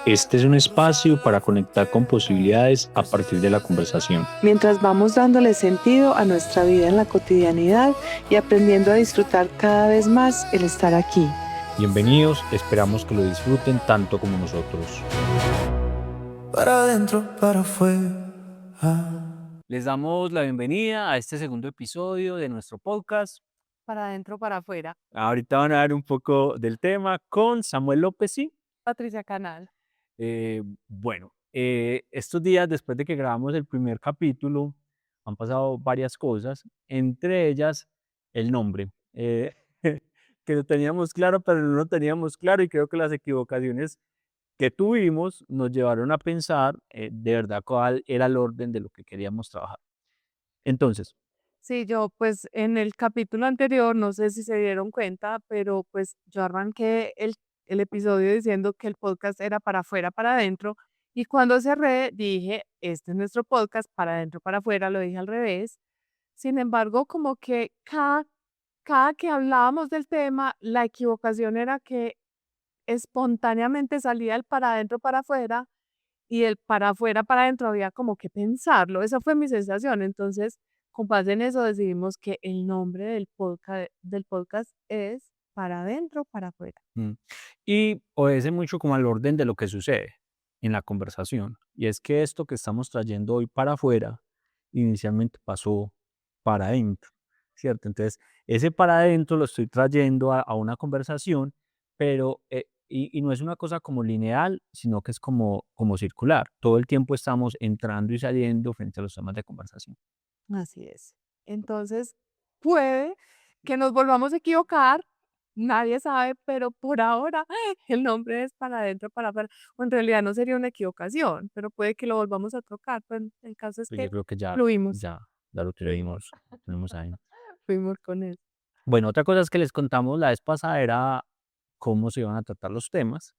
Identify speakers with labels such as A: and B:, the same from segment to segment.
A: Este es un espacio para conectar con posibilidades a partir de la conversación.
B: Mientras vamos dándole sentido a nuestra vida en la cotidianidad y aprendiendo a disfrutar cada vez más el estar aquí.
A: Bienvenidos, esperamos que lo disfruten tanto como nosotros.
C: Para adentro, para afuera.
D: Les damos la bienvenida a este segundo episodio de nuestro podcast.
E: Para adentro, para afuera.
A: Ahorita van a ver un poco del tema con Samuel López, ¿sí?
E: Patricia Canal.
A: Estos días después de que grabamos el primer capítulo han pasado varias cosas, entre ellas el nombre, que lo teníamos claro, pero no lo teníamos claro y creo que las equivocaciones que tuvimos nos llevaron a pensar de verdad cuál era el orden de lo que queríamos trabajar. Entonces,
E: Sí, yo pues en el capítulo anterior, no sé si se dieron cuenta, pero pues yo arranqué el episodio diciendo que el podcast era para afuera, para adentro. Y cuando cerré, dije, este es nuestro podcast, para adentro, para afuera, lo dije al revés. Sin embargo, como que cada que hablábamos del tema, la equivocación era que espontáneamente salía el para adentro, para afuera, y el para afuera, para adentro había como que pensarlo. Esa fue mi sensación. Entonces, con base en eso decidimos que el nombre del podcast es para adentro, para afuera.
A: y obedece mucho como al orden de lo que sucede en la conversación. Y es que esto que estamos trayendo hoy para afuera, inicialmente pasó para adentro, ¿cierto? Entonces, ese para adentro lo estoy trayendo a una conversación, pero, y no es una cosa como lineal, sino que es como circular. Todo el tiempo estamos entrando y saliendo frente a los temas de conversación.
E: Así es. Entonces, puede que nos volvamos a equivocar, nadie sabe, pero por ahora el nombre es para adentro, para afuera. O en realidad no sería una equivocación, pero puede que lo volvamos a trocar. Pues el caso es
A: Pues yo
E: que
A: creo que ya,
E: fluimos,
A: ya, ya lo tenemos ahí.
E: fuimos con él.
A: Bueno, otra cosa es que les contamos la vez pasada era cómo se iban a tratar los temas,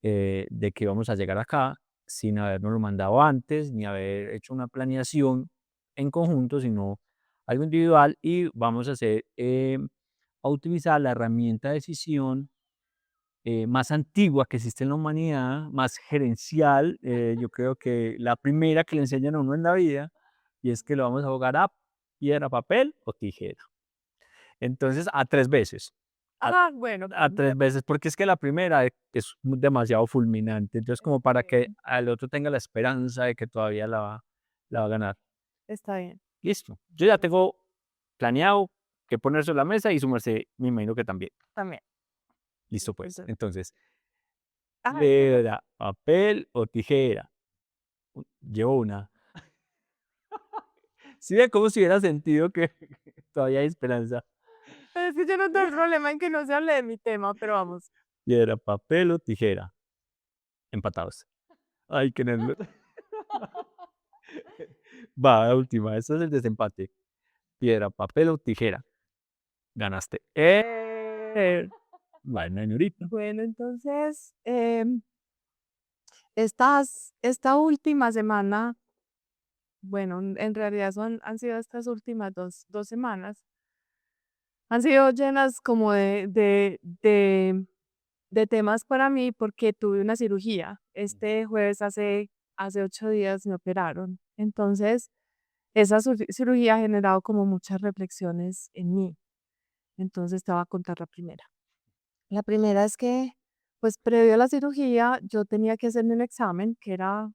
A: de que íbamos a llegar acá sin habernoslo mandado antes, ni haber hecho una planeación en conjunto, sino algo individual y vamos a a utilizar la herramienta de decisión más antigua que existe en la humanidad, más gerencial, yo creo que la primera que le enseñan a uno en la vida, y es que lo vamos a jugar a piedra, papel o tijera. Entonces, a tres veces. A,
E: Bueno,
A: a tres veces, porque es que la primera es demasiado fulminante. Entonces, como para que al otro tenga la esperanza de que todavía la va a ganar.
E: está bien.
A: Listo. Yo ya tengo planeado que poner sobre la mesa y su merced, me imagino que también.
E: También.
A: Listo, pues.
E: Entonces,
A: Entonces,
E: ah,
A: piedra, papel o tijera. Llevo una. ¿Sí ve cómo si hubiera sentido que todavía hay esperanza?
E: pero es que yo no tengo problema en que no se hable de mi tema, pero vamos.
A: Piedra, papel o tijera. Empatados. Ay, qué nervios. Va, la última. Este es el desempate. Piedra, papel o tijera. Ganaste. Bueno, señorita.
E: Bueno, entonces, esta última semana, bueno, en realidad han sido estas últimas dos semanas, han sido llenas como de temas para mí porque tuve una cirugía. Este jueves hace 8 días me operaron. Entonces, esa cirugía ha generado como muchas reflexiones en mí. Entonces, te voy a contar la primera. La primera es que, pues, previo a la cirugía, yo tenía que hacerme un examen que era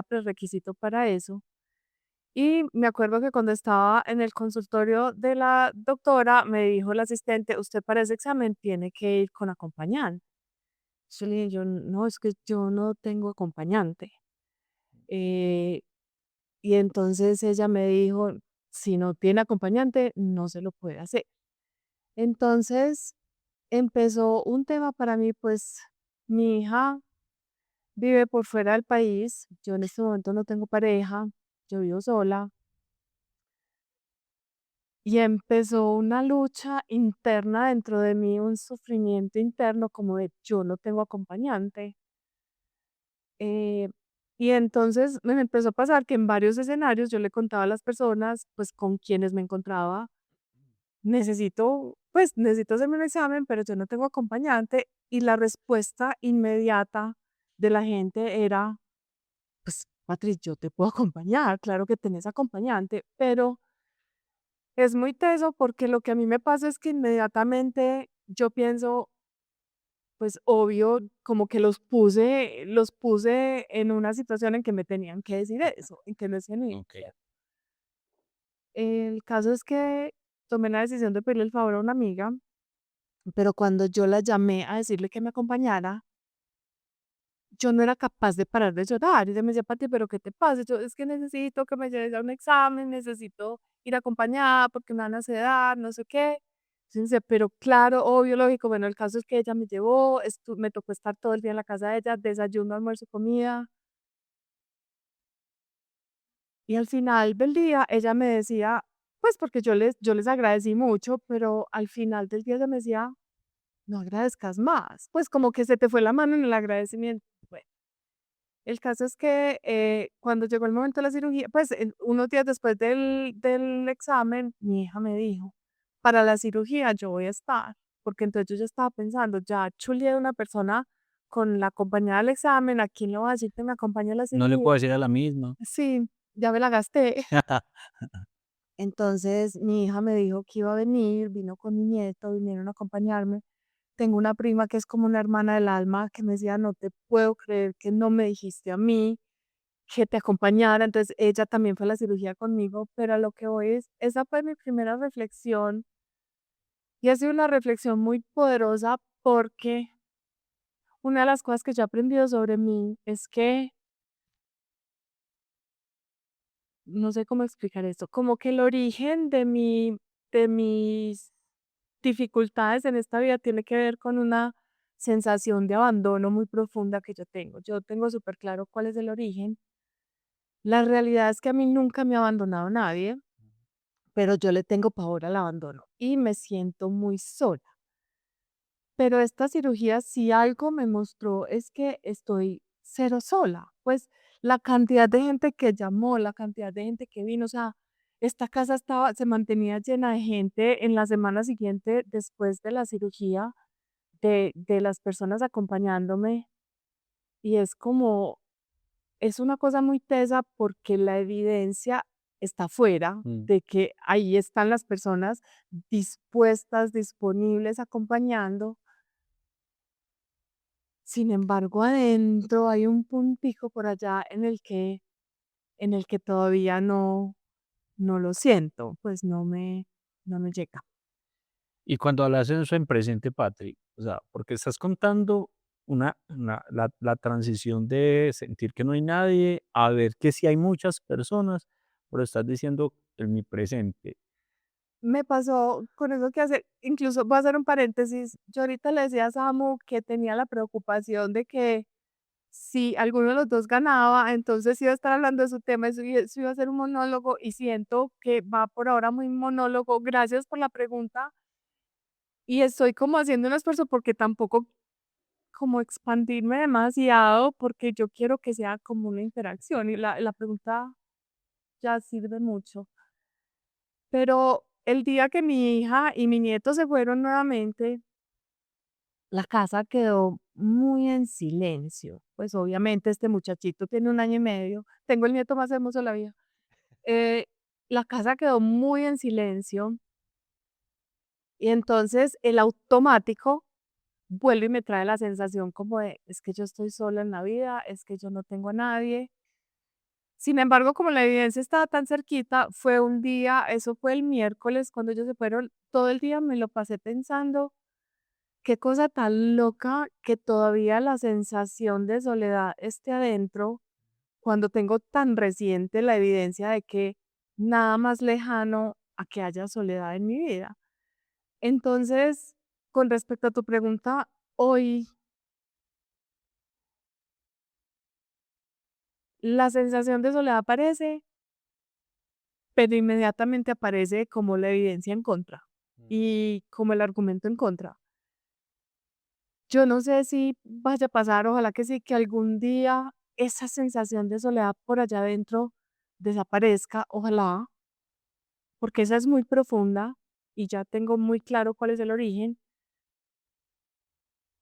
E: prerequisito para eso. Y me acuerdo que cuando estaba en el consultorio de la doctora, me dijo la asistente, usted para ese examen tiene que ir con acompañante. Yo le dije, no, es que yo no tengo acompañante. Eh, y entonces ella me dijo, si no tiene acompañante, no se lo puede hacer. Entonces empezó un tema para mí, pues mi hija vive por fuera del país, yo en este momento no tengo pareja, yo vivo sola. Y empezó una lucha interna dentro de mí, un sufrimiento interno como de yo no tengo acompañante. Eh, y entonces me empezó a pasar que en varios escenarios yo le contaba a las personas, pues con quienes me encontraba, necesito hacerme un examen, pero yo no tengo acompañante. Y la respuesta inmediata de la gente era, pues, Patri, yo te puedo acompañar, claro que tenés acompañante, pero es muy teso porque lo que a mí me pasa es que inmediatamente yo pienso, pues obvio, como que los puse en una situación en que me tenían que decir eso, en que no es genuino.
A: Ok.
E: El caso es que tomé la decisión de pedirle el favor a una amiga, pero cuando yo la llamé a decirle que me acompañara, yo no era capaz de parar de llorar. Y ella me decía, Pati, ¿pero qué te pasa? Yo, es que necesito que me lleves a un examen, necesito ir acompañada porque me van a sedar, no sé qué. Entonces, dice, pero claro, obvio, lógico. Bueno, el caso es que ella me llevó, me tocó estar todo el día en la casa de ella, desayuno, almuerzo, comida. Y al final del día, ella me decía, pues porque yo les agradecí mucho, pero al final del día ella me decía, no agradezcas más. Pues como que se te fue la mano en el agradecimiento. Bueno, el caso es que cuando llegó el momento de la cirugía, pues unos días después del examen, mi hija me dijo, para la cirugía yo voy a estar, porque entonces yo ya estaba pensando, ya chuleé a una persona con la compañía del examen, ¿a quién le voy a decir que me acompañe a la
A: No le
E: cirugía?
A: puedo decir a la misma.
E: Sí, ya me la gasté. Entonces mi hija me dijo que iba a venir, vino con mi nieto, vinieron a acompañarme. Tengo una prima que es como una hermana del alma que me decía, no te puedo creer que no me dijiste a mí que te acompañara. Entonces ella también fue a la cirugía conmigo, pero a lo que voy es, esa fue mi primera reflexión y ha sido una reflexión muy poderosa porque una de las cosas que yo he aprendido sobre mí es que, no sé cómo explicar esto, como que el origen de mis dificultades en esta vida tiene que ver con una sensación de abandono muy profunda que yo tengo. Yo tengo súper claro cuál es el origen. La realidad es que a mí nunca me ha abandonado nadie, pero yo le tengo pavor al abandono y me siento muy sola. Pero esta cirugía, si algo me mostró, es que estoy cero sola. Pues la cantidad de gente que llamó, la cantidad de gente que vino, o sea, esta casa se mantenía llena de gente en la semana siguiente después de la cirugía, de las personas acompañándome. Y es como, es una cosa muy tesa porque la evidencia está fuera
A: Mm.
E: de que ahí están las personas dispuestas, disponibles, acompañando. Sin embargo, adentro hay un puntico por allá en el que todavía no lo siento, pues no me llega.
A: Y cuando hablas de eso en presente, Patrick, o sea, porque estás contando la transición de sentir que no hay nadie a ver que sí hay muchas personas, pero estás diciendo en mi presente.
E: Me pasó con eso que hace, incluso voy a hacer un paréntesis, yo ahorita le decía a Samu que tenía la preocupación de que si alguno de los dos ganaba, entonces iba a estar hablando de su tema, eso iba a ser un monólogo y siento que va por ahora muy monólogo. Gracias por la pregunta y estoy como haciendo un esfuerzo porque tampoco como expandirme demasiado porque yo quiero que sea como una interacción y la pregunta ya sirve mucho. Pero el día que mi hija y mi nieto se fueron nuevamente, la casa quedó muy en silencio. Pues obviamente este muchachito tiene 1 año y medio, tengo el nieto más hermoso de la vida. Eh, la casa quedó muy en silencio y entonces el automático vuelve y me trae la sensación como de, es que yo estoy sola en la vida, es que yo no tengo a nadie. Sin embargo, como la evidencia estaba tan cerquita, fue un día, eso fue el miércoles cuando ellos se fueron, todo el día me lo pasé pensando, qué cosa tan loca que todavía la sensación de soledad esté adentro cuando tengo tan reciente la evidencia de que nada más lejano a que haya soledad en mi vida. Entonces, con respecto a tu pregunta, hoy la sensación de soledad aparece, pero inmediatamente aparece como la evidencia en contra y como el argumento en contra. Yo no sé si vaya a pasar, ojalá que sí, que algún día esa sensación de soledad por allá adentro desaparezca, ojalá, porque esa es muy profunda y ya tengo muy claro cuál es el origen,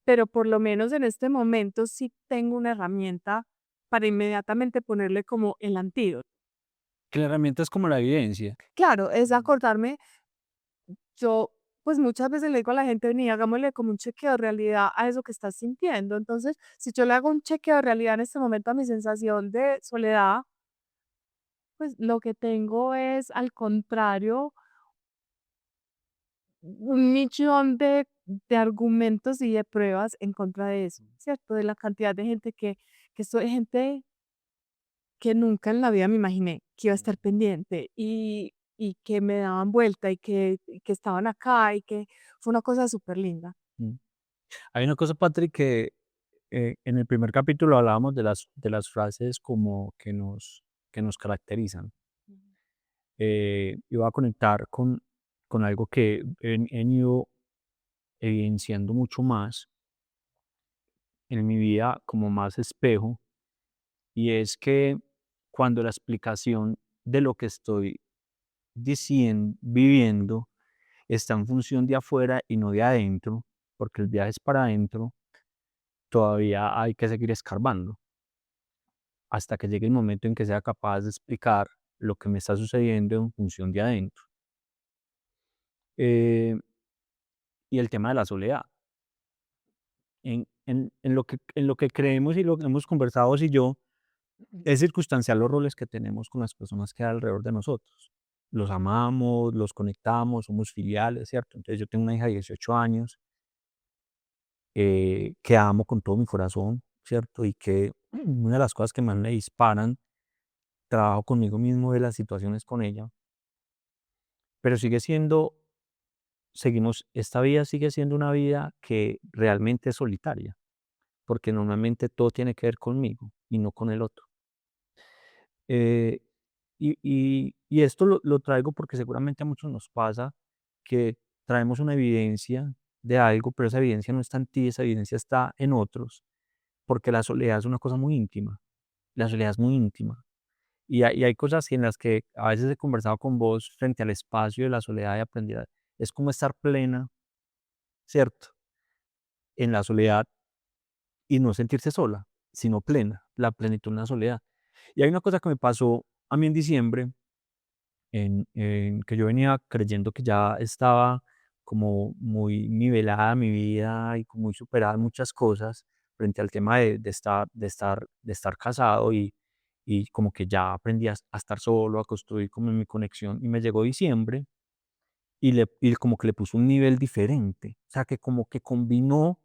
E: pero por lo menos en este momento sí tengo una herramienta para inmediatamente ponerle como el antídoto.
A: Que la herramienta es como la evidencia.
E: Claro, es acordarme, yo pues muchas veces le digo a la gente, vení, hagámosle como un chequeo de realidad a eso que estás sintiendo. Entonces, si yo le hago un chequeo de realidad en este momento a mi sensación de soledad, pues lo que tengo es, al contrario, un millón de argumentos y de pruebas en contra de eso, ¿cierto? De la cantidad de gente que soy gente que nunca en la vida me imaginé que iba a estar pendiente y que me daban vuelta y que estaban acá y que fue una cosa súper linda.
A: Mm. Hay una cosa, Patrick, que en el primer capítulo hablábamos de las frases como que nos caracterizan. Y voy a conectar con algo que he ido evidenciando mucho más en mi vida como más espejo, y es que cuando la explicación de lo que estoy viviendo está en función de afuera y no de adentro, porque el viaje es para adentro, todavía hay que seguir escarbando hasta que llegue el momento en que sea capaz de explicar lo que me está sucediendo en función de adentro. Eh, y el tema de la soledad. En lo que creemos y lo que hemos conversado vos y yo, es circunstancial los roles que tenemos con las personas que hay alrededor de nosotros. Los amamos, los conectamos, somos filiales, ¿cierto? Entonces yo tengo una hija de 18 años que amo con todo mi corazón, ¿cierto? Y que una de las cosas que más me disparan, trabajo conmigo mismo de las situaciones con ella, pero esta vida sigue siendo una vida que realmente es solitaria, porque normalmente todo tiene que ver conmigo y no con el otro. Eh, y esto lo traigo porque seguramente a muchos nos pasa que traemos una evidencia de algo, pero esa evidencia no está en ti, esa evidencia está en otros, porque la soledad es una cosa muy íntima, la soledad es muy íntima. Y hay cosas en las que a veces he conversado con vos frente al espacio de la soledad y aprendí, es como estar plena, ¿cierto? En la soledad y no sentirse sola, sino plena, la plenitud en la soledad. Y hay una cosa que me pasó a mí en diciembre, en que yo venía creyendo que ya estaba como muy nivelada mi vida y como muy superada en muchas cosas frente al tema de estar casado y como que ya aprendí a estar solo, a construir como mi conexión. Y me llegó diciembre y como que le puso un nivel diferente. O sea, que como que combinó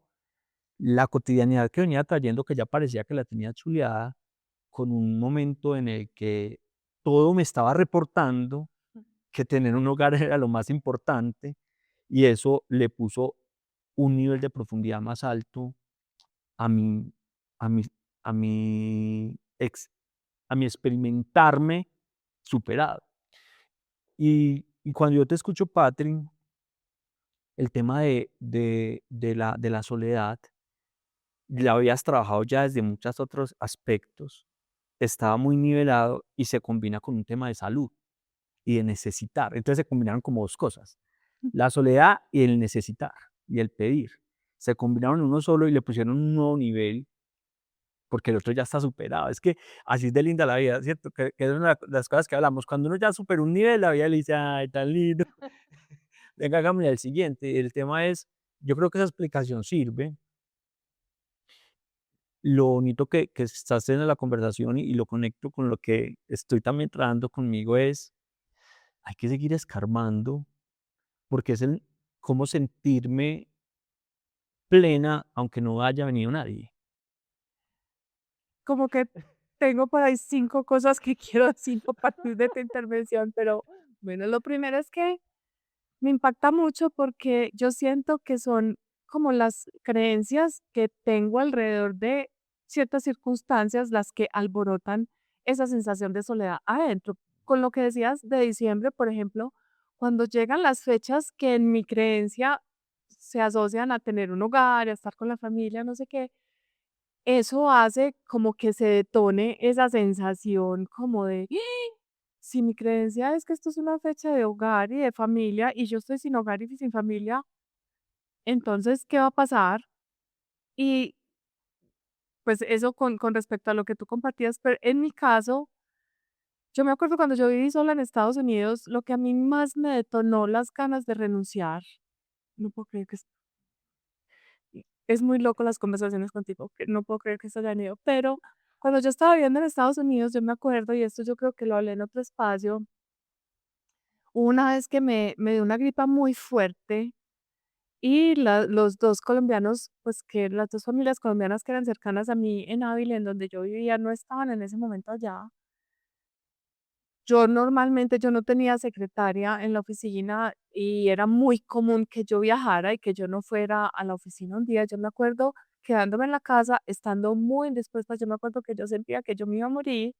A: la cotidianidad que venía trayendo, que ya parecía que la tenía chuleada, con un momento en el que todo me estaba reportando que tener un hogar era lo más importante, y eso le puso un nivel de profundidad más alto a mi, a mi, a mi, ex, a mi experimentarme superado. Y cuando yo te escucho, Patrick, el tema de la soledad, la habías trabajado ya desde muchos otros aspectos, estaba muy nivelado y se combina con un tema de salud y de necesitar. Entonces se combinaron como dos cosas, la soledad y el necesitar y el pedir. Se combinaron en uno solo y le pusieron un nuevo nivel porque el otro ya está superado. Es que así es de linda la vida, ¿cierto? Que es una de las cosas que hablamos. Cuando uno ya superó un nivel, la vida le dice, ay, tan lindo, venga, hagámosle al siguiente. El tema es, yo creo que esa explicación sirve. Lo bonito que estás en la conversación y lo conecto con lo que estoy también trabajando conmigo es, hay que seguir escarbando porque es el cómo sentirme plena aunque no haya venido nadie.
E: Como que tengo por ahí 5 cosas que quiero decir a partir de tu intervención, pero bueno, lo primero es que me impacta mucho porque yo siento que son como las creencias que tengo alrededor de ciertas circunstancias las que alborotan esa sensación de soledad adentro. Con lo que decías de diciembre, por ejemplo, cuando llegan las fechas que en mi creencia se asocian a tener un hogar, a estar con la familia, no sé qué, eso hace como que se detone esa sensación como de, si mi creencia es que esto es una fecha de hogar y de familia y yo estoy sin hogar y sin familia, entonces, ¿qué va a pasar? Y pues eso con respecto a lo que tú compartías, pero en mi caso, yo me acuerdo cuando yo viví sola en Estados Unidos, lo que a mí más me detonó las ganas de renunciar, no puedo creer que es muy loco las conversaciones contigo, que no puedo creer que esto haya ido, pero cuando yo estaba viviendo en Estados Unidos, yo me acuerdo, y esto yo creo que lo hablé en otro espacio, hubo una vez que me dio una gripa muy fuerte y los dos colombianos, pues que las dos familias colombianas que eran cercanas a mí en Ávila, en donde yo vivía, no estaban en ese momento allá. Yo normalmente yo no tenía secretaria en la oficina y era muy común que yo viajara y que yo no fuera a la oficina un día. Yo me acuerdo quedándome en la casa, estando muy indispuesta, yo me acuerdo que yo sentía que yo me iba a morir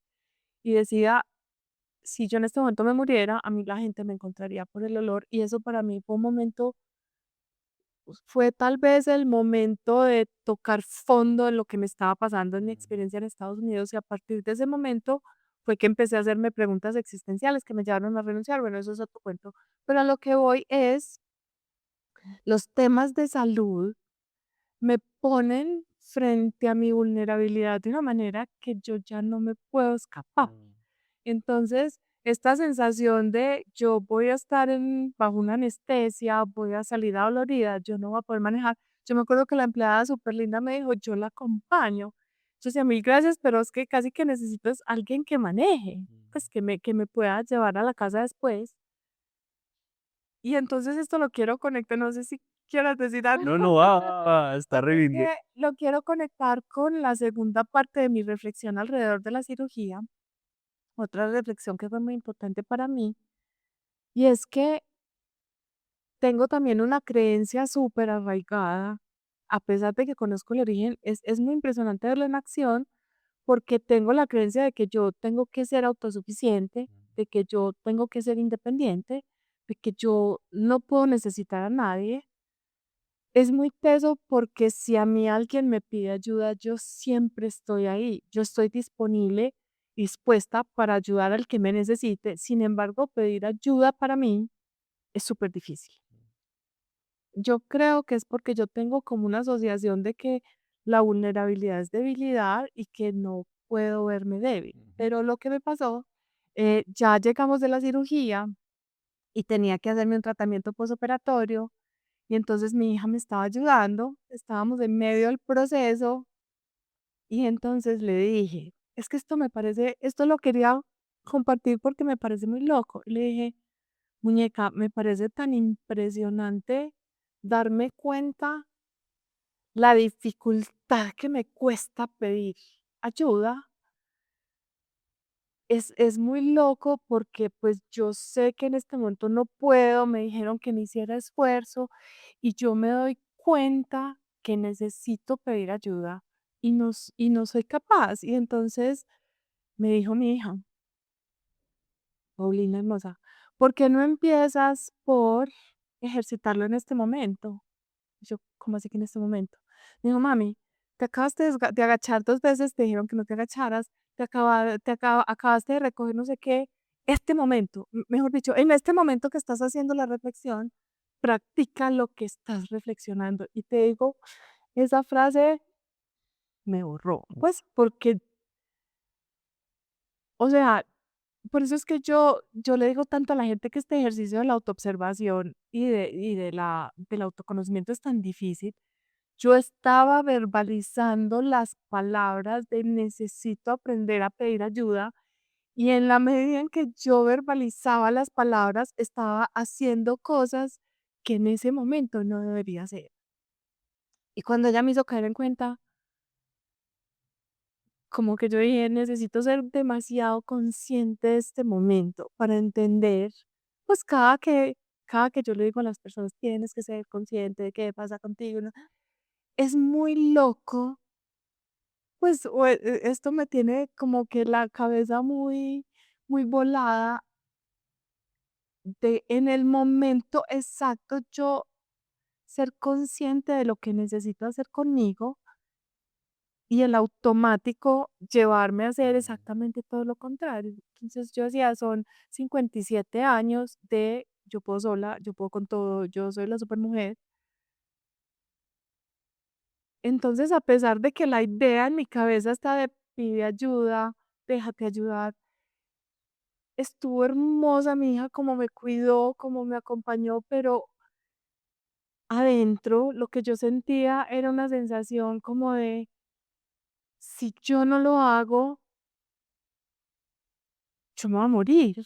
E: y decía, si yo en este momento me muriera, a mí la gente me encontraría por el olor y eso para mí fue un momento, pues, fue tal vez el momento de tocar fondo en lo que me estaba pasando en mi experiencia en Estados Unidos y a partir de ese momento fue que empecé a hacerme preguntas existenciales que me llevaron a renunciar. Bueno, eso es otro cuento. Pero a lo que voy es, los temas de salud me ponen frente a mi vulnerabilidad de una manera que yo ya no me puedo escapar. Entonces, esta sensación de yo voy a estar bajo una anestesia, voy a salir adolorida, yo no voy a poder manejar. Yo me acuerdo que la empleada súper linda me dijo, yo la acompaño. Yo decía, mil gracias, pero es que casi que necesito es alguien que maneje, pues que me pueda llevar a la casa después. Y entonces esto lo quiero conectar, no sé si quieras decir algo.
A: No, no, está re
E: Porque es
A: bien.
E: que lo quiero conectar con la segunda parte de mi reflexión alrededor de la cirugía, otra reflexión que fue muy importante para mí, y es que tengo también una creencia súper arraigada, a pesar de que conozco el origen, es muy impresionante verlo en acción, porque tengo la creencia de que yo tengo que ser autosuficiente, de que yo tengo que ser independiente, de que yo no puedo necesitar a nadie. Es muy teso porque si a mí alguien me pide ayuda, yo siempre estoy ahí, yo estoy disponible, dispuesta para ayudar al que me necesite. Sin embargo, pedir ayuda para mí es súper difícil. Yo creo que es porque yo tengo como una asociación de que la vulnerabilidad es debilidad y que no puedo verme débil. Pero lo que me pasó, ya llegamos de la cirugía y tenía que hacerme un tratamiento posoperatorio y entonces mi hija me estaba ayudando, estábamos en medio del proceso y entonces le dije, es que esto me parece, esto lo quería compartir porque me parece muy loco. Y le dije, muñeca, me parece tan impresionante darme cuenta la dificultad que me cuesta pedir ayuda. Es muy loco porque pues yo sé que en este momento no puedo, me dijeron que no hiciera esfuerzo y yo me doy cuenta que necesito pedir ayuda y no soy capaz. Y entonces me dijo mi hija, Paulina hermosa, ¿por qué no empiezas por ejercitarlo en este momento? Y yo, ¿cómo así que en este momento? Me dijo, mami, te acabas de agachar 2 veces, te dijeron que no te agacharas, acabaste de recoger no sé qué. Este momento, mejor dicho, en este momento que estás haciendo la reflexión, practica lo que estás reflexionando. Y te digo, esa frase me borró, pues porque, o sea, por eso es que yo le digo tanto a la gente que este ejercicio de la autoobservación del autoconocimiento es tan difícil. Yo estaba verbalizando las palabras de necesito aprender a pedir ayuda y en la medida en que yo verbalizaba las palabras, estaba haciendo cosas que en ese momento no debería hacer. Y cuando ella me hizo caer en cuenta, como que yo dije, necesito ser demasiado consciente de este momento para entender, pues cada que yo le digo a las personas, tienes que ser consciente de qué pasa contigo, ¿no? Es muy loco. Pues, esto me tiene como que la cabeza muy, muy volada de en el momento exacto yo ser consciente de lo que necesito hacer conmigo y el automático llevarme a hacer exactamente todo lo contrario. Entonces yo decía, son 57 años de yo puedo sola, yo puedo con todo, yo soy la supermujer. Entonces, a pesar de que la idea en mi cabeza está de pide ayuda, déjate ayudar, estuvo hermosa mi hija, como me cuidó, como me acompañó, pero adentro lo que yo sentía era una sensación como de, si yo no lo hago, yo me voy a morir.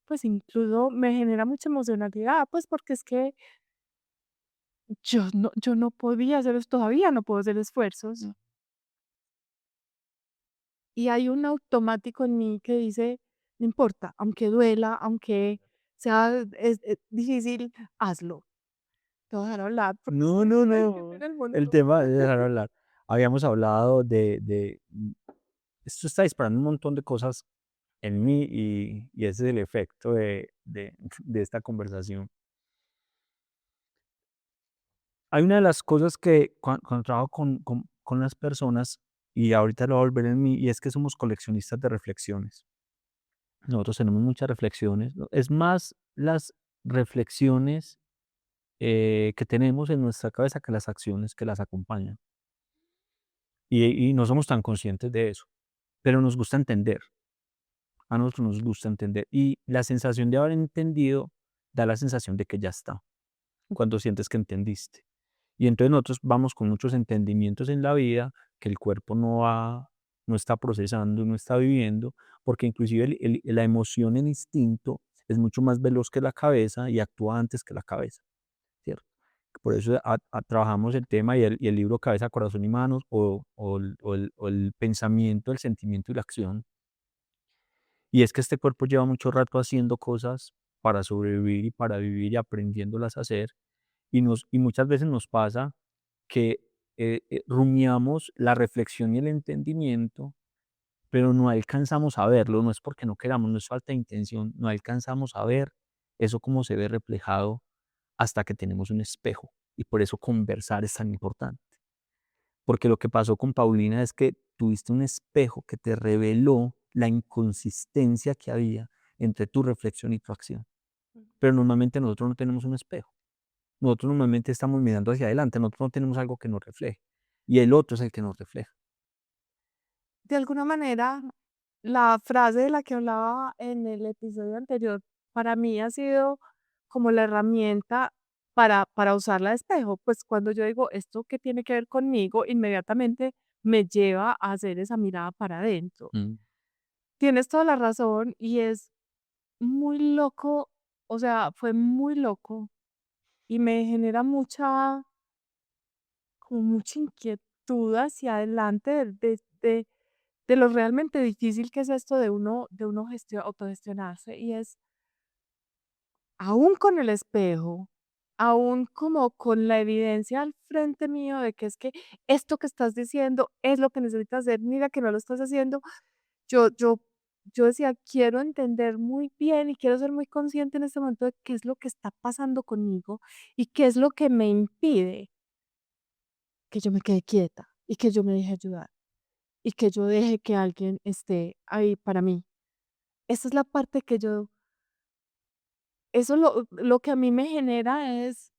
E: Pues incluso me genera mucha emocionalidad, pues porque es que yo no podía hacer eso, todavía no puedo hacer esfuerzos. Y hay un automático en mí que dice, no importa, aunque duela, aunque sea difícil, hazlo. Te voy a dejar hablar porque es
A: No,
E: que
A: no,
E: estoy en
A: no.
E: el
A: El
E: monólogo.
A: tema de dejar hablar. Habíamos hablado esto está disparando un montón de cosas en mí y ese es el efecto de esta conversación. Hay una de las cosas que cuando trabajo con las personas, y ahorita lo voy a volver en mí, y es que somos coleccionistas de reflexiones. Nosotros tenemos muchas reflexiones, ¿no? Es más las reflexiones que tenemos en nuestra cabeza que las acciones que las acompañan. Y no somos tan conscientes de eso, pero nos gusta entender. A nosotros nos gusta entender. Y la sensación de haber entendido da la sensación de que ya está, cuando sientes que entendiste. Y entonces nosotros vamos con muchos entendimientos en la vida que el cuerpo no está procesando, no está viviendo, porque inclusive la emoción, el instinto es mucho más veloz que la cabeza y actúa antes que la cabeza, ¿cierto? Por eso trabajamos el tema y el libro Cabeza, Corazón y Manos o el pensamiento, el sentimiento y la acción. Y es que este cuerpo lleva mucho rato haciendo cosas para sobrevivir y para vivir y aprendiéndolas a hacer. Y muchas veces nos pasa que rumiamos la reflexión y el entendimiento, pero no alcanzamos a verlo, no es porque no queramos, no es falta de intención, no alcanzamos a ver eso como se ve reflejado hasta que tenemos un espejo. Y por eso conversar es tan importante. Porque lo que pasó con Paulina es que tuviste un espejo que te reveló la inconsistencia que había entre tu reflexión y tu acción. Pero normalmente nosotros no tenemos un espejo. Nosotros normalmente estamos mirando hacia adelante, nosotros no tenemos algo que nos refleje. Y el otro es el que nos refleja.
E: De alguna manera, la frase de la que hablaba en el episodio anterior, para mí ha sido como la herramienta para usarla de espejo. Pues cuando yo digo esto que tiene que ver conmigo, inmediatamente me lleva a hacer esa mirada para adentro.
A: Mm.
E: Tienes toda la razón y es muy loco, o sea, fue muy loco y me genera como mucha inquietud hacia adelante de lo realmente difícil que es esto de uno autogestionarse y es aún con el espejo, aún como con la evidencia al frente mío de que es que esto que estás diciendo es lo que necesitas hacer, mira que no lo estás haciendo. Yo, yo, yo decía, quiero entender muy bien y quiero ser muy consciente en este momento de qué es lo que está pasando conmigo y qué es lo que me impide que yo me quede quieta y que yo me deje ayudar y que yo deje que alguien esté ahí para mí. Esa es la parte que eso lo que a mí me genera es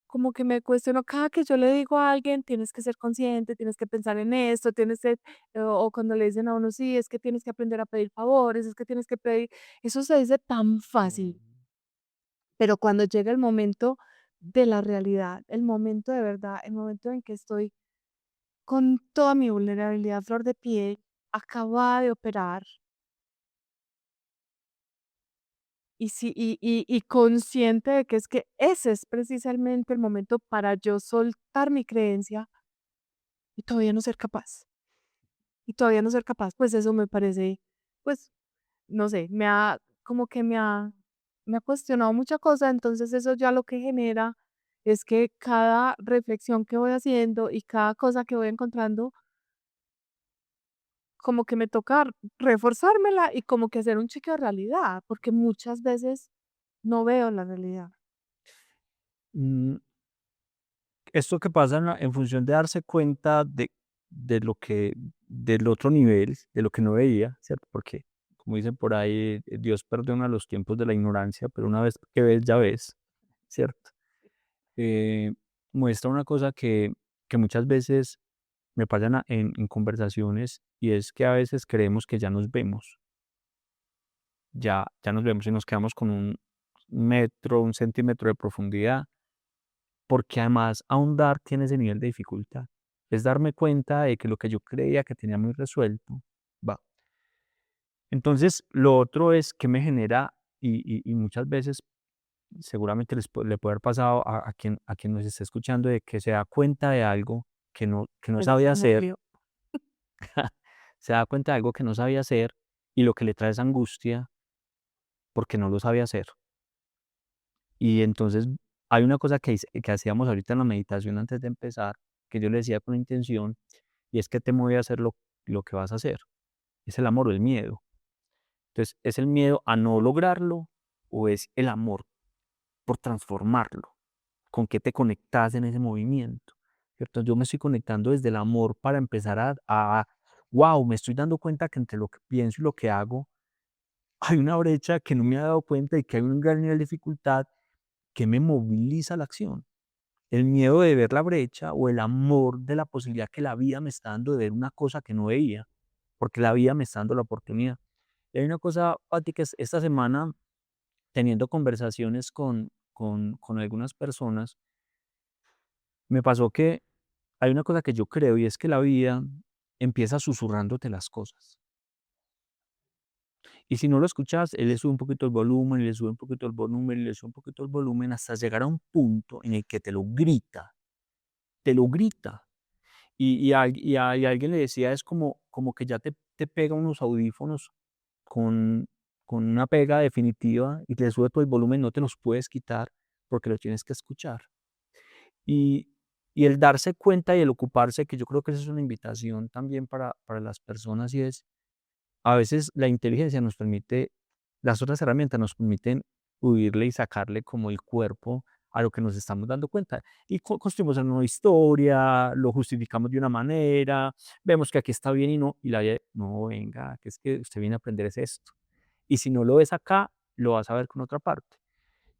E: como que me cuestiono cada que yo le digo a alguien, tienes que ser consciente, tienes que pensar en esto, tienes que, o cuando le dicen a uno, sí, es que tienes que aprender a pedir favores, es que tienes que pedir, eso se dice tan fácil, pero cuando llega el momento de la realidad, el momento de verdad, el momento en que estoy con toda mi vulnerabilidad a flor de piel, acabada de operar, y, sí, y consciente de que es que ese es precisamente el momento para yo soltar mi creencia y todavía no ser capaz. Y todavía no ser capaz, pues eso me parece, pues, no sé, como que me ha cuestionado mucha cosa, entonces eso ya lo que genera es que cada reflexión que voy haciendo y cada cosa que voy encontrando, como que me toca reforzármela y como que hacer un chequeo de realidad, porque muchas veces no veo la realidad.
A: Mm, Esto que pasa en función de darse cuenta de lo que, del otro nivel, de lo que no veía, ¿cierto? Porque, como dicen por ahí, Dios perdona los tiempos de la ignorancia, pero una vez que ves, ya ves, ¿cierto? Eh, Muestra una cosa que que muchas veces me pasan en conversaciones, y es que a veces creemos que ya nos vemos y nos quedamos con un metro, un centímetro de profundidad, porque además ahondar tiene ese nivel de dificultad. Es darme cuenta de que lo que yo creía que tenía muy resuelto, va. Entonces, lo otro es que me genera, y muchas veces seguramente le puede haber pasado a quien nos esté escuchando, de que se da cuenta de algo que no
E: Eso
A: sabía
E: se me
A: hacer,
E: olvidó.
A: se da cuenta de algo que no sabía hacer, y lo que le trae es angustia porque no lo sabe hacer. Y entonces hay una cosa que hacíamos ahorita en la meditación antes de empezar, que yo le decía con intención, y es: que te mueve a hacer lo que vas a hacer. ¿Es el amor o el miedo? Entonces, ¿es el miedo a no lograrlo o es el amor por transformarlo? ¿Con qué te conectas en ese movimiento? ¿Cierto? Yo me estoy conectando desde el amor para empezar wow, me estoy dando cuenta que entre lo que pienso y lo que hago hay una brecha que no me había dado cuenta, y que hay un gran nivel de dificultad que me moviliza a la acción. El miedo de ver la brecha, o el amor de la posibilidad que la vida me está dando de ver una cosa que no veía, porque la vida me está dando la oportunidad. Y hay una cosa, Pati, que esta semana, teniendo conversaciones con algunas personas, me pasó que hay una cosa que yo creo, y es que la vida empieza susurrándote las cosas. Y si no lo escuchas, él le sube un poquito el volumen, y le sube un poquito el volumen, y le sube un poquito el volumen, hasta llegar a un punto en el que te lo grita, te lo grita. Y alguien le decía: es como que ya te pega unos audífonos con, con una pega definitiva, y te sube todo el volumen, no te los puedes quitar porque lo tienes que escuchar. Y, y el darse cuenta y el ocuparse, que yo creo que esa es una invitación también para las personas, y es: a veces la inteligencia nos permite, las otras herramientas nos permiten huirle y sacarle como el cuerpo a lo que nos estamos dando cuenta. Y construimos una nueva historia, lo justificamos de una manera, vemos que aquí está bien, y la vida, no, venga, que es que usted viene a aprender es esto. Y si no lo ves acá, lo vas a ver con otra parte.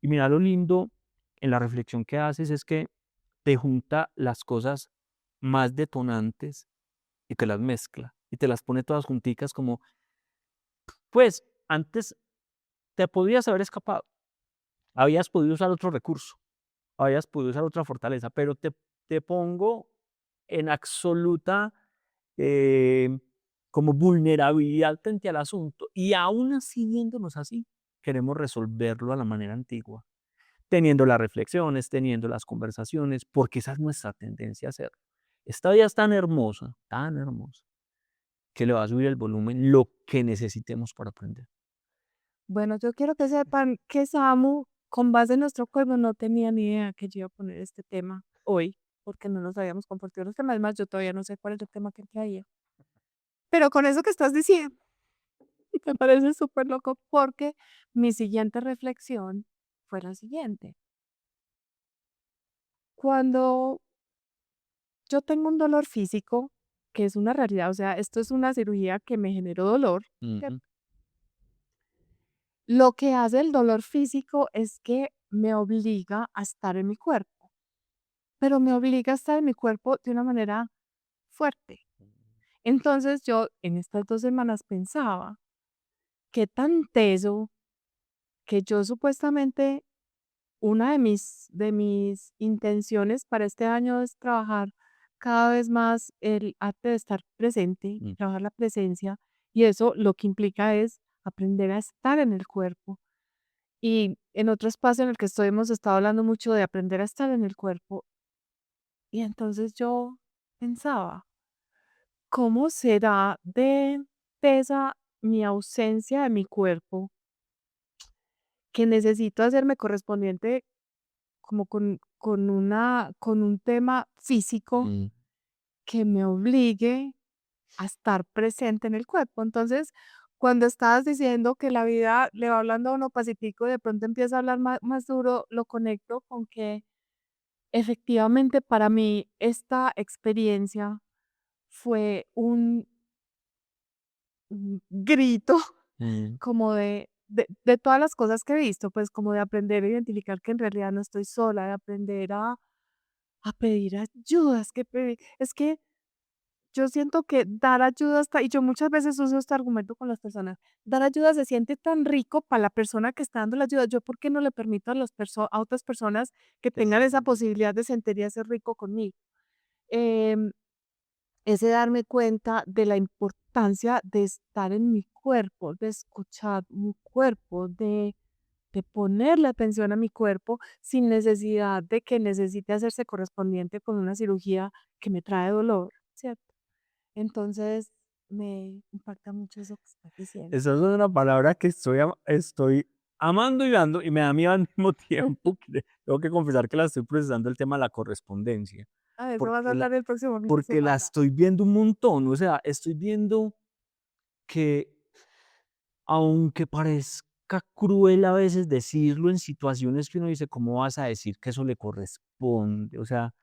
A: Y mira, lo lindo en la reflexión que haces es que te junta las cosas más detonantes y te las mezcla y te las pone todas junticas, como, pues, antes te podías haber escapado, habías podido usar otro recurso, habías podido usar otra fortaleza, pero te pongo en absoluta, eh, como vulnerabilidad frente al asunto, y aún así, viéndonos así, queremos resolverlo a la manera antigua, teniendo las reflexiones, teniendo las conversaciones, porque esa es nuestra tendencia a hacerlo. Esta vida es tan hermosa, que le va a subir el volumen lo que necesitemos para aprender.
E: Bueno, yo quiero que sepan que Samu, con base en nuestro cuerpo, no tenía ni idea que yo iba a poner este tema hoy, porque no nos habíamos compartido los temas. Es más, yo todavía no sé cuál es el tema que traía. Pero con eso que estás diciendo, me parece súper loco, porque mi siguiente reflexión fue la siguiente. Cuando yo tengo un dolor físico, que es una realidad, o sea, esto es una cirugía que me generó dolor,
A: Ujú.
E: lo que hace el dolor físico es que me obliga a estar en mi cuerpo, pero me obliga a estar en mi cuerpo de una manera fuerte. Entonces yo en estas 2 semanas pensaba, qué tan teso que yo supuestamente una de mis intenciones para este año es trabajar cada vez más el arte de estar presente,
A: Mm.
E: trabajar la presencia, y eso lo que implica es aprender a estar en el cuerpo. Y en otro espacio en el que estoy hemos estado hablando mucho de aprender a estar en el cuerpo. Y entonces yo pensaba, ¿cómo será de pesa mi ausencia de mi cuerpo, que necesito hacerme correspondiente como con un tema físico
A: Mm.
E: que me obligue a estar presente en el cuerpo? Entonces, cuando estabas diciendo que la vida le va hablando a uno pacífico, de pronto empieza a hablar más duro, lo conecto con que efectivamente para mí esta experiencia fue un grito
A: Mm.
E: como de todas las cosas que he visto, pues como de aprender a identificar que en realidad no estoy sola, de aprender a pedir ayuda. Es que yo siento que dar ayuda está, y yo muchas veces uso este argumento con las personas, dar ayuda se siente tan rico para la persona que está dando la ayuda. Yo, ¿por qué no le permito a a otras personas que
A: Que
E: tengan
A: sí.
E: esa posibilidad de sentir y hacer rico conmigo? Em, Ese darme cuenta de la importancia de estar en mi cuerpo, de escuchar mi cuerpo, de ponerle atención a mi cuerpo sin necesidad de que necesite hacerse correspondiente con una cirugía que me trae dolor, ¿cierto? Entonces, me impacta mucho eso que estás diciendo.
A: Esa es una palabra que estoy amando y odiando, y me da miedo al mismo tiempo. Tengo que confesar que la estoy procesando el tema de la correspondencia,
E: Ah, de eso vas a
A: porque la
E: hablar el próximo fin de
A: porque la
E: semana.
A: estoy viendo un montón. O sea, estoy viendo que, aunque parezca cruel a veces decirlo en situaciones que uno dice: "¿Cómo vas a decir que eso le corresponde?". O sea,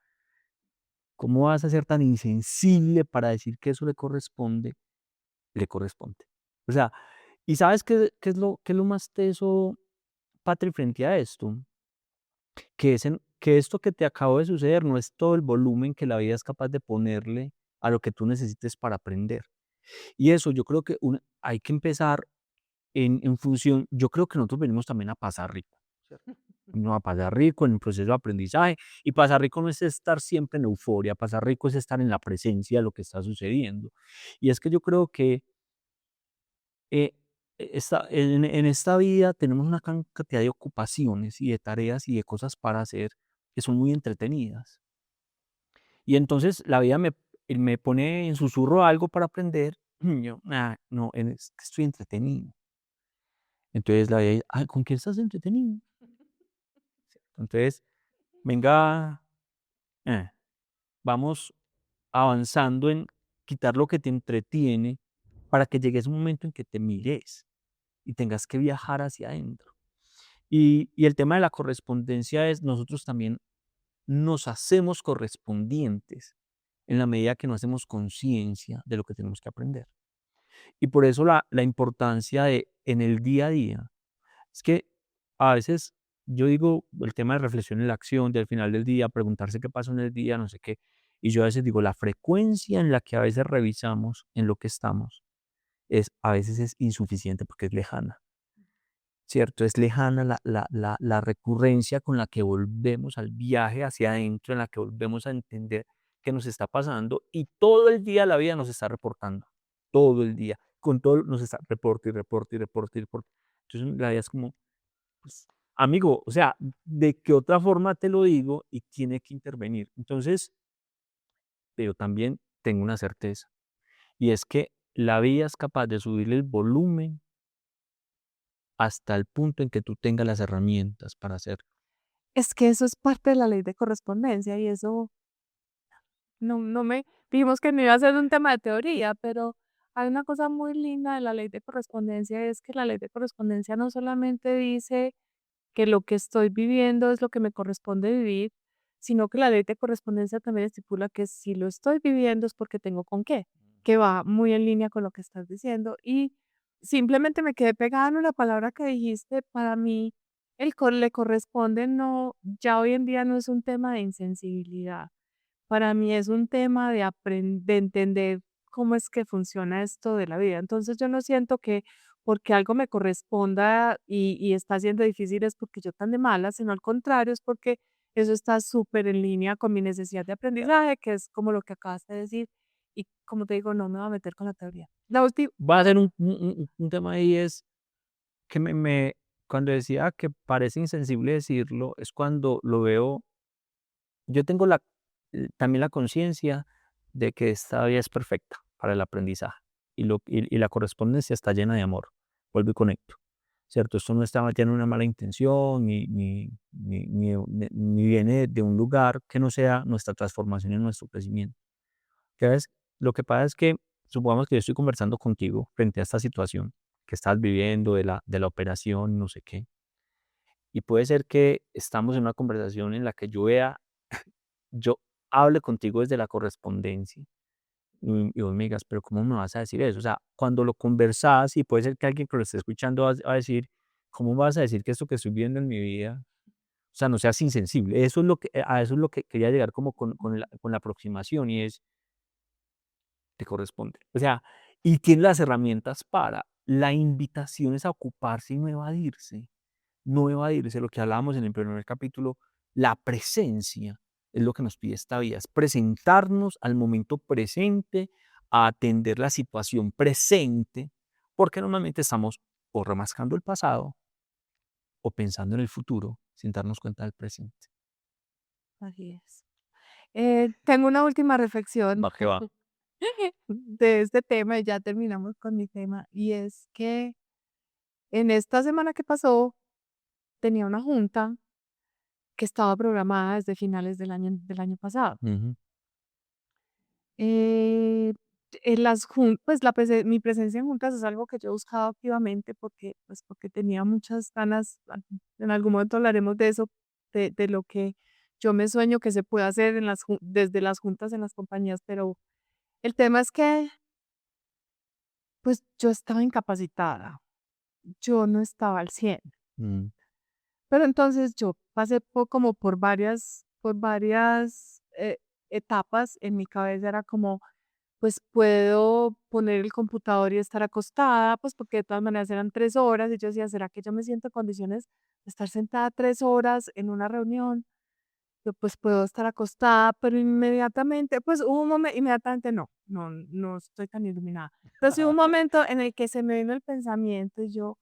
A: ¿cómo vas a ser tan insensible para decir que eso le corresponde? Le corresponde. O sea, ¿y sabes qué es lo más teso, Patri, frente a esto? Que esto que te acabo de suceder no es todo el volumen que la vida es capaz de ponerle a lo que tú necesites para aprender. Y eso yo creo que hay que empezar en función. Yo creo que nosotros venimos también a pasar rico, ¿cierto? No, a pasar rico en el proceso de aprendizaje. Y pasar rico no es estar siempre en euforia, pasar rico es estar en la presencia de lo que está sucediendo. Y es que yo creo que eh, en esta vida tenemos una cantidad de ocupaciones y de tareas y de cosas para hacer que son muy entretenidas. Y entonces la vida me pone en susurro algo para aprender. Y yo, no, es que estoy entretenido. Entonces la vida dice: "Ay, ¿con quién estás entretenido?". Entonces, venga, eh, vamos avanzando en quitar lo que te entretiene para que llegue ese momento en que te mires y tengas que viajar hacia adentro. Y el tema de la correspondencia es, nosotros también nos hacemos correspondientes en la medida que no hacemos conciencia de lo que tenemos que aprender. Y por eso la importancia de, en el día a día, es que a veces yo digo el tema de reflexión en la acción, del final del día, preguntarse qué pasó en el día, no sé qué. Y yo a veces digo, la frecuencia en la que a veces revisamos en lo que estamos a veces es insuficiente porque es lejana. ¿Cierto? Es lejana la recurrencia con la que volvemos al viaje hacia adentro, en la que volvemos a entender qué nos está pasando, y todo el día la vida nos está reportando, todo el día, con todo nos está reporte y reporte y reporte y reporte. Entonces la vida es como, pues, amigo, o sea, ¿de qué otra forma te lo digo? Y tiene que intervenir. Entonces, pero también tengo una certeza, y es que la vida es capaz de subir el volumen hasta el punto en que tú tengas las herramientas para hacerlo.
E: Es que eso es parte de la ley de correspondencia y eso dijimos que no iba a ser un tema de teoría, pero hay una cosa muy linda de la ley de correspondencia, es que la ley de correspondencia no solamente dice que lo que estoy viviendo es lo que me corresponde vivir, sino que la ley de correspondencia también estipula que si lo estoy viviendo es porque tengo con qué, que va muy en línea con lo que estás diciendo. Y simplemente me quedé pegada en una palabra que dijiste, para mí le corresponde no, ya hoy en día no es un tema de insensibilidad, para mí es un tema de entender cómo es que funciona esto de la vida. Entonces, yo no siento que porque algo me corresponda y está siendo difícil es porque yo tan de malas, sino al contrario, es porque eso está súper en línea con mi necesidad de aprendizaje, que es como lo que acabas de decir. Y como te digo, no me voy a meter con la teoría. La última,
A: Va a ser un tema ahí, es que cuando decía que parece insensible decirlo, es cuando lo veo. Yo tengo también la conciencia de que esta vida es perfecta para el aprendizaje, y la correspondencia está llena de amor. Vuelvo y conecto, ¿cierto? Esto no está lleno de una mala intención, ni viene de un lugar que no sea nuestra transformación y nuestro crecimiento. ¿Sabes? Lo que pasa es que, supongamos que yo estoy conversando contigo frente a esta situación que estás viviendo de la operación, no sé qué, y puede ser que estamos en una conversación en la que yo hable contigo desde la correspondencia, y vos me digas: "Pero, ¿cómo me vas a decir eso?". O sea, cuando lo conversás, y puede ser que alguien que lo esté escuchando va a decir: "¿Cómo vas a decir que esto que estoy viendo en mi vida O sea, no seas insensible. Eso es lo que, a eso es lo que quería llegar como con la aproximación y es, te corresponde. O sea, y tiene las herramientas para. La invitación es a ocuparse y no evadirse. No evadirse. Lo que hablábamos en el primer capítulo, la presencia es lo que nos pide esta vida. Es presentarnos al momento presente, a atender la situación presente, porque normalmente estamos o remascando el pasado o pensando en el futuro sin darnos cuenta del presente.
E: Así es. Tengo una última reflexión
A: Va que va.
E: de este tema y ya terminamos con mi tema. Y es que en esta semana que pasó tenía una junta que estaba programada desde finales del año pasado.
A: Ujú.
E: Eh, pues mi presencia en juntas es algo que yo he buscado activamente porque tenía muchas ganas, en algún momento hablaremos de eso, de lo que yo me sueño que se puede hacer desde las juntas en las compañías, pero el tema es que pues yo estaba incapacitada, yo no estaba al 100.
A: Mm.
E: Pero entonces yo pasé como por varias etapas en mi cabeza, era como, pues puedo poner el computador y estar acostada, pues porque de todas maneras eran 3 horas y yo decía, ¿será que yo me siento en condiciones de estar sentada 3 horas en una reunión? Yo pues puedo estar acostada, pero inmediatamente, pues hubo un momento, inmediatamente no estoy tan iluminada. Pero sí hubo un momento en el que se me vino el pensamiento y yo,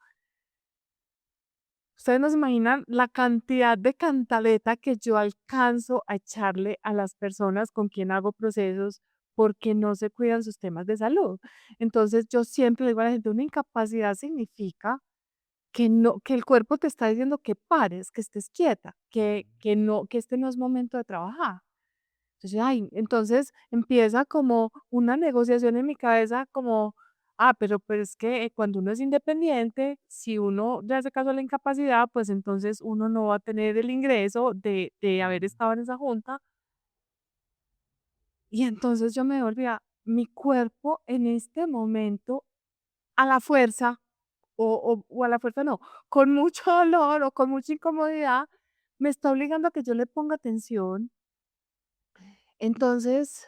E: ustedes no se imaginan la cantidad de cantaleta que yo alcanzo a echarle a las personas con quien hago procesos porque no se cuidan sus temas de salud. Entonces, yo siempre le digo a la gente, una incapacidad significa que el cuerpo te está diciendo que pares, que estés quieta, que este no es momento de trabajar. Entonces empieza como una negociación en mi cabeza como, pero es que cuando uno es independiente, si uno le hace caso a la incapacidad, pues entonces uno no va a tener el ingreso de haber estado en esa junta. Y entonces yo me devolvía, mi cuerpo en este momento, a la fuerza, o a la fuerza no, con mucho dolor o con mucha incomodidad, me está obligando a que yo le ponga atención. Entonces,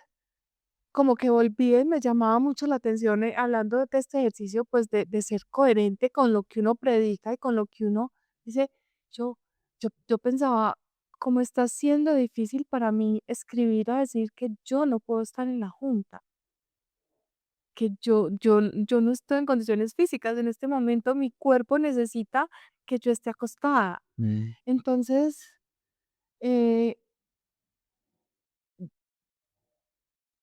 E: como que volví y me llamaba mucho la atención, hablando de este ejercicio, pues de ser coherente con lo que uno predica y con lo que uno dice. Yo, yo pensaba, cómo está siendo difícil para mí escribir a decir que yo no puedo estar en la junta, que yo no estoy en condiciones físicas. En este momento mi cuerpo necesita que yo esté acostada.
A: Mm.
E: Entonces, eh,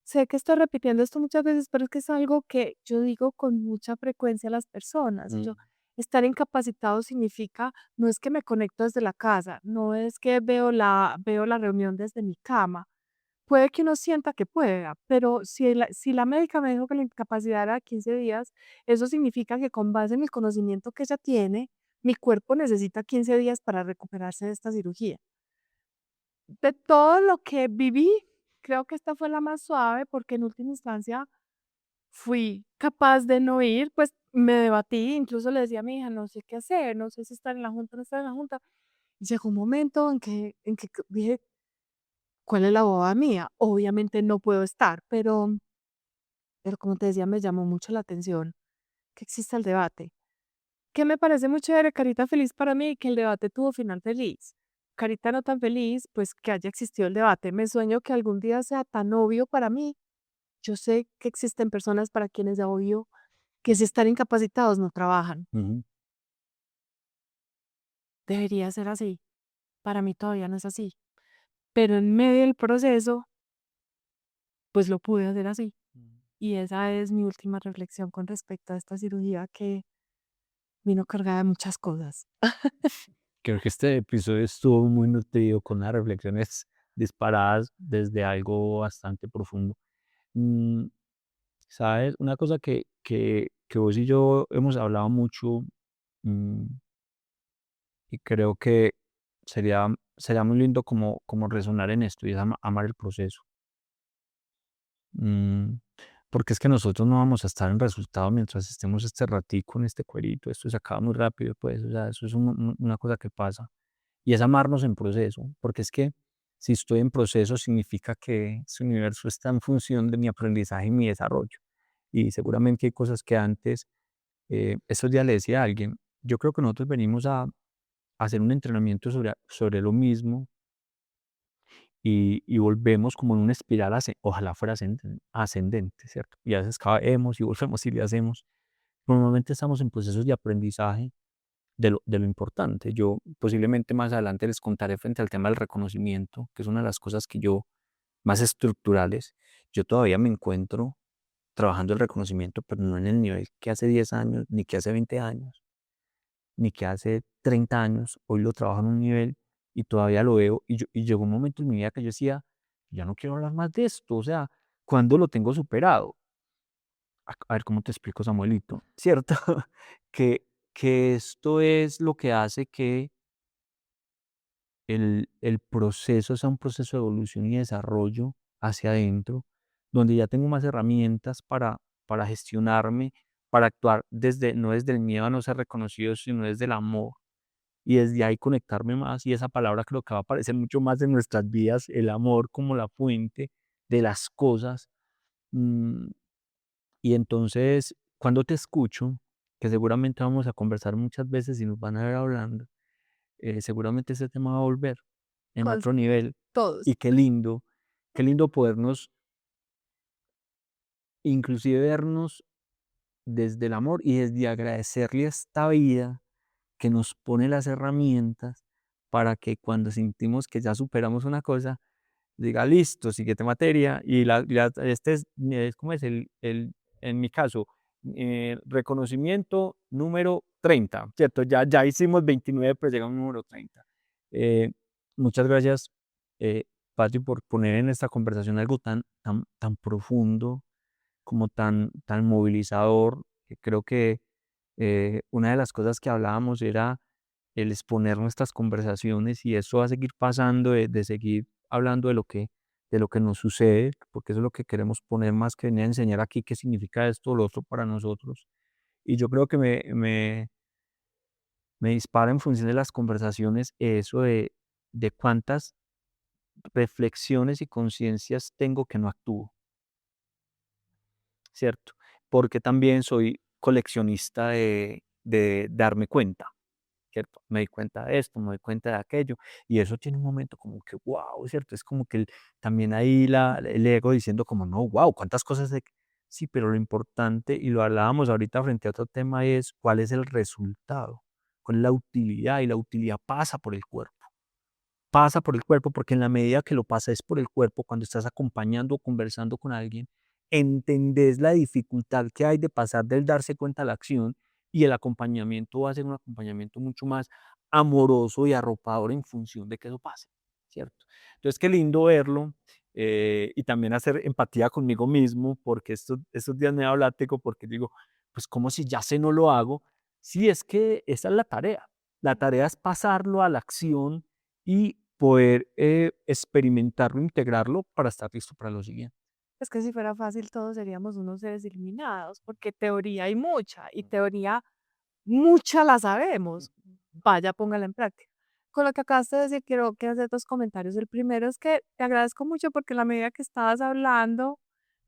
E: sé que estoy repitiendo esto muchas veces, pero es que es algo que yo digo con mucha frecuencia a las personas.
A: Mm.
E: Estar incapacitado significa, no es que me conecto desde la casa, no es que veo la reunión desde mi cama. Puede que uno sienta que pueda, pero si la médica me dijo que la incapacidad era 15 días, eso significa que con base en el conocimiento que ella tiene, mi cuerpo necesita 15 días para recuperarse de esta cirugía. De todo lo que viví, creo que esta fue la más suave porque en última instancia fui capaz de no ir, pues me debatí, incluso le decía a mi hija, no sé qué hacer, no sé si estar en la junta o no estar en la junta. Y llegó un momento en que dije, ¿cuál es la boba mía? Obviamente no puedo estar, pero como te decía, me llamó mucho la atención que exista el debate. Que me parece muy chévere, carita feliz para mí, que el debate tuvo final feliz. Carita no tan feliz, pues que haya existido el debate. Me sueño que algún día sea tan obvio para mí. Yo sé que existen personas para quienes es obvio que si están incapacitados no trabajan.
A: Ujú.
E: Debería ser así. Para mí todavía no es así. Pero en medio del proceso, pues lo pude hacer así. Y esa es mi última reflexión con respecto a esta cirugía que vino cargada de muchas cosas.
A: Creo que este episodio estuvo muy nutrido con las reflexiones disparadas desde algo bastante profundo. Mm, ¿Sabes? Una cosa que vos y yo hemos hablado mucho, mm, y creo que sería muy lindo como resonar en esto y es amar el proceso. Mm, Porque es que nosotros no vamos a estar en resultado mientras estemos este ratico en este cuerito. Esto se acaba muy rápido, pues, o sea, eso es una cosa que pasa. y es amarnos en proceso, porque es que si estoy en proceso significa que ese universo está en función de mi aprendizaje y mi desarrollo. Y seguramente hay cosas que antes, estos días le decía a alguien, yo creo que nosotros venimos a hacer un entrenamiento sobre lo mismo y volvemos como en una espiral, ojalá fuera ascendente, ¿cierto? Y a veces caemos y volvemos y le hacemos. Normalmente estamos en procesos de aprendizaje de lo importante. Yo posiblemente más adelante les contaré frente al tema del reconocimiento, que es una de las cosas que yo más estructurales. Yo todavía me encuentro trabajando el reconocimiento, pero no en el nivel que hace 10 años, ni que hace 20 años, ni que hace 30 años. Hoy lo trabajo en un nivel y todavía lo veo. Y llegó un momento en mi vida que yo decía, ya no quiero hablar más de esto. O sea, ¿cuándo lo tengo superado? A ver, ¿cómo te explico, Samuelito? ¿Cierto? Que, que esto es lo que hace que el proceso sea un proceso de evolución y desarrollo hacia adentro, donde ya tengo más herramientas para gestionarme, para actuar no desde el miedo a no ser reconocido, sino desde el amor, y desde ahí conectarme más. Y esa palabra creo que va a aparecer mucho más en nuestras vidas, el amor como la fuente de las cosas. mm, y entonces, cuando te escucho, que seguramente vamos a conversar muchas veces y nos van a ver hablando, seguramente ese tema va a volver en
E: Con
A: otro nivel.
E: todos.
A: Y qué lindo podernos inclusive vernos desde el amor y desde agradecerle a esta vida que nos pone las herramientas para que cuando sentimos que ya superamos una cosa, diga, listo, siguiente materia, y este es ¿cómo es? En mi caso, reconocimiento número 30, ¿cierto? Ya hicimos 29, pero llegamos al número 30. Eh, Muchas gracias, Patri, por poner en esta conversación algo tan profundo, como tan movilizador, que creo que una de las cosas que hablábamos era el exponer nuestras conversaciones, y eso va a seguir pasando, de seguir hablando de lo que nos sucede, porque eso es lo que queremos poner, más que venir a enseñar aquí qué significa esto o lo otro para nosotros. Y yo creo que me dispara en función de las conversaciones eso de cuántas reflexiones y conciencias tengo que no actúo, ¿cierto? Porque también soy coleccionista de darme cuenta, ¿cierto? Me di cuenta de esto, me doy cuenta de aquello, y eso tiene un momento como que, wow, ¿cierto? Es como que también ahí el ego diciendo como, no, wow, cuántas cosas de... Sí, pero lo importante, y lo hablábamos ahorita frente a otro tema, es cuál es el resultado, cuál es la utilidad, y la utilidad pasa por el cuerpo, porque en la medida que lo pases por el cuerpo, cuando estás acompañando o conversando con alguien, entendés la dificultad que hay de pasar del darse cuenta a la acción, y el acompañamiento va a ser un acompañamiento mucho más amoroso y arropador en función de que eso pase, ¿cierto? Entonces, qué lindo verlo, y también hacer empatía conmigo mismo, porque estos días me da látigo, porque digo, pues como si ya sé no lo hago. Sí, es que esa es la tarea. La tarea es pasarlo a la acción y poder experimentarlo, integrarlo para estar listo para lo siguiente.
E: Es que si fuera fácil todos seríamos unos seres iluminados, porque teoría hay mucha y teoría mucha la sabemos. Vaya, póngala en práctica. Con lo que acabaste de decir, quiero que hacer dos comentarios. El primero es que te agradezco mucho porque en la medida que estabas hablando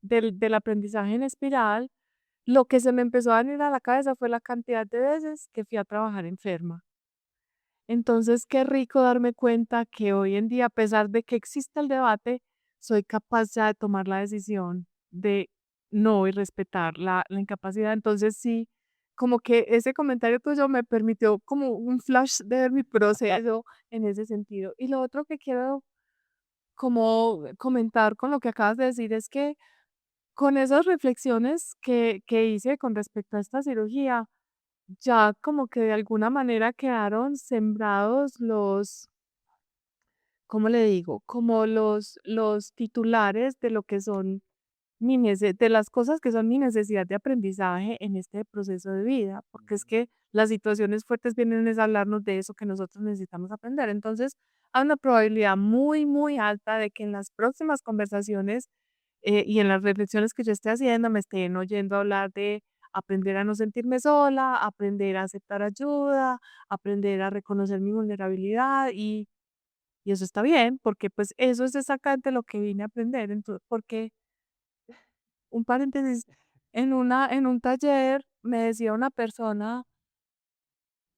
E: del aprendizaje en espiral, lo que se me empezó a venir a la cabeza fue la cantidad de veces que fui a trabajar enferma. Entonces, qué rico darme cuenta que hoy en día, a pesar de que existe el debate, soy capaz ya de tomar la decisión de no y respetar la incapacidad. Entonces, sí, como que ese comentario tuyo me permitió como un flash de ver mi proceso en ese sentido. Y lo otro que quiero como comentar con lo que acabas de decir es que con esas reflexiones que hice con respecto a esta cirugía, ya como que de alguna manera quedaron sembrados los, ¿cómo le digo? Como los titulares de lo que son de las cosas que son mi necesidad de aprendizaje en este proceso de vida, porque es que las situaciones fuertes vienen es a hablarnos de eso que nosotros necesitamos aprender. Entonces, hay una probabilidad muy, muy alta de que en las próximas conversaciones y en las reflexiones que yo esté haciendo me estén oyendo hablar de aprender a no sentirme sola, aprender a aceptar ayuda, aprender a reconocer mi vulnerabilidad y eso está bien, porque pues eso es exactamente lo que vine a aprender. Entonces, porque un paréntesis, en un taller me decía una persona,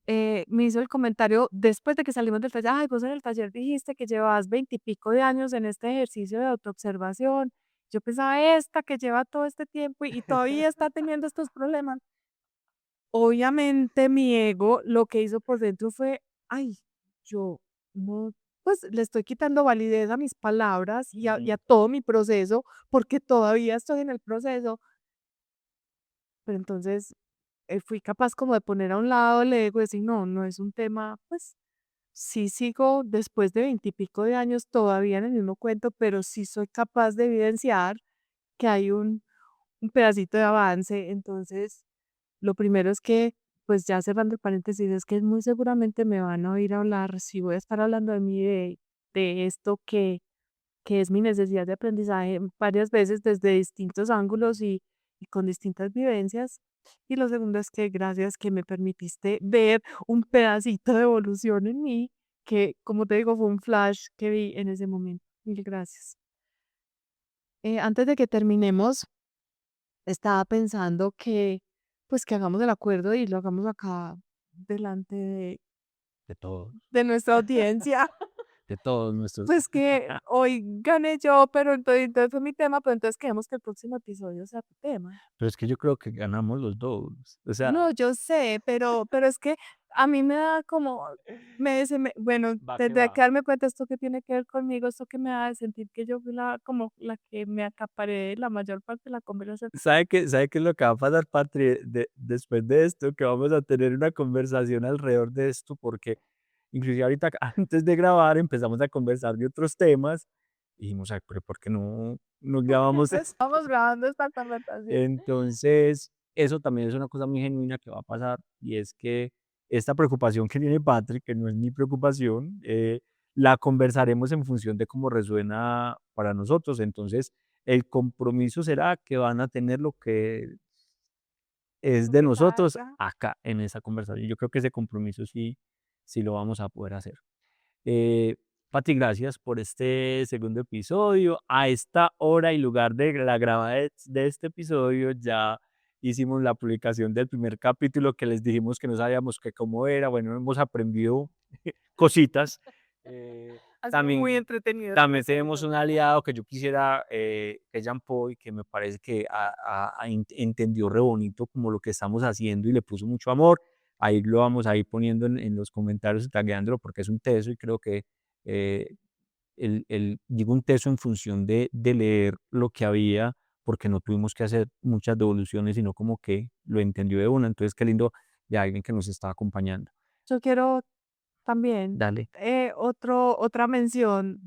E: me hizo el comentario después de que salimos del taller, ay, vos en el taller dijiste que llevabas 20 y pico de años en este ejercicio de autoobservación. Yo pensaba, esta que lleva todo este tiempo y todavía está teniendo estos problemas. Obviamente mi ego lo que hizo por dentro fue, ay, yo no, pues le estoy quitando validez a mis palabras y a todo mi proceso porque todavía estoy en el proceso. Pero entonces fui capaz como de poner a un lado el ego y decir, no, no es un tema, pues sí sigo después de 20 y pico de años todavía en el mismo cuento, pero sí soy capaz de evidenciar que hay un pedacito de avance. Entonces, lo primero es que, pues ya cerrando el paréntesis, es que muy seguramente me van a oír hablar, si voy a estar hablando de mí, de esto que es mi necesidad de aprendizaje varias veces desde distintos ángulos y con distintas vivencias. Y lo segundo es que gracias que me permitiste ver un pedacito de evolución en mí, que como te digo, fue un flash que vi en ese momento. Mil gracias. Antes de que terminemos, estaba pensando que, pues que hagamos el acuerdo y lo hagamos acá delante
A: De todos,
E: de nuestra audiencia.
A: de todos nuestros.
E: Pues que hoy gané yo, pero entonces fue mi tema, pero entonces queremos que el próximo episodio sea tu tema.
A: Pero es que yo creo que ganamos los dos. O sea,
E: No, yo sé, pero es que a mí me da como, bueno,
A: va que
E: tendré
A: va.
E: que darme cuenta esto que tiene que ver conmigo, esto que me da de sentir que yo fui como la que me acaparé la mayor parte de la conversación.
A: ¿Sabe qué es lo que va a pasar, Patri? Después de esto, que vamos a tener una conversación alrededor de esto, porque inclusive ahorita antes de grabar empezamos a conversar de otros temas y dijimos, ay, pero ¿por qué no grabamos esto?
E: Estamos grabando esta conversación.
A: Entonces, eso también es una cosa muy genuina que va a pasar y es que esta preocupación que tiene Patrick, que no es mi preocupación, la conversaremos en función de cómo resuena para nosotros. Entonces, el compromiso será que van a tener lo que es
E: Lo
A: de
E: que
A: nosotros
E: salga.
A: acá en esa conversación. Yo creo que ese compromiso sí lo vamos a poder hacer. Eh, Pati, gracias por este segundo episodio. A esta hora y lugar de la grabada de este episodio ya hicimos la publicación del primer capítulo que les dijimos que no sabíamos que cómo era. Bueno, hemos aprendido cositas.
E: Ha sido
A: También,
E: muy entretenido.
A: también tenemos un aliado que yo quisiera, que es Jean Paul, y que me parece que entendió re bonito como lo que estamos haciendo y le puso mucho amor. Ahí lo vamos a ir poniendo en los comentarios, tagueándolo porque es un teso y creo que eh, digo un teso en función de leer lo que había, porque no tuvimos que hacer muchas devoluciones, sino como que lo entendió de una. Entonces, qué lindo de alguien que nos está acompañando.
E: Yo quiero también
A: Dale.
E: otra mención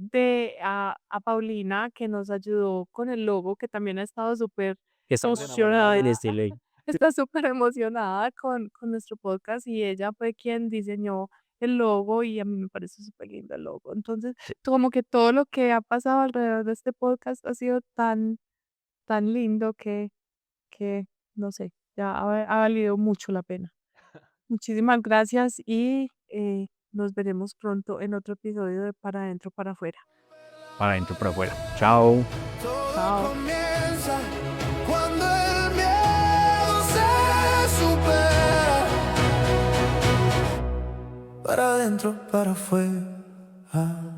E: a Paulina que nos ayudó con el logo, que también ha estado súper
A: Que estamos
E: emocionada.
A: enamorados de este ley.
E: Está súper emocionada con nuestro podcast y ella fue quien diseñó el logo y a mí me parece súper lindo el logo. Entonces, como que todo lo que ha pasado alrededor de este podcast ha sido tan lindo que no sé, ya ha valido mucho la pena. Muchísimas gracias y nos veremos pronto en otro episodio de Para Adentro, Para Afuera.
A: Para adentro, para afuera. Chao.
C: Todo
E: Chao.
C: comienza cuando el miedo se supera. Para adentro, para afuera.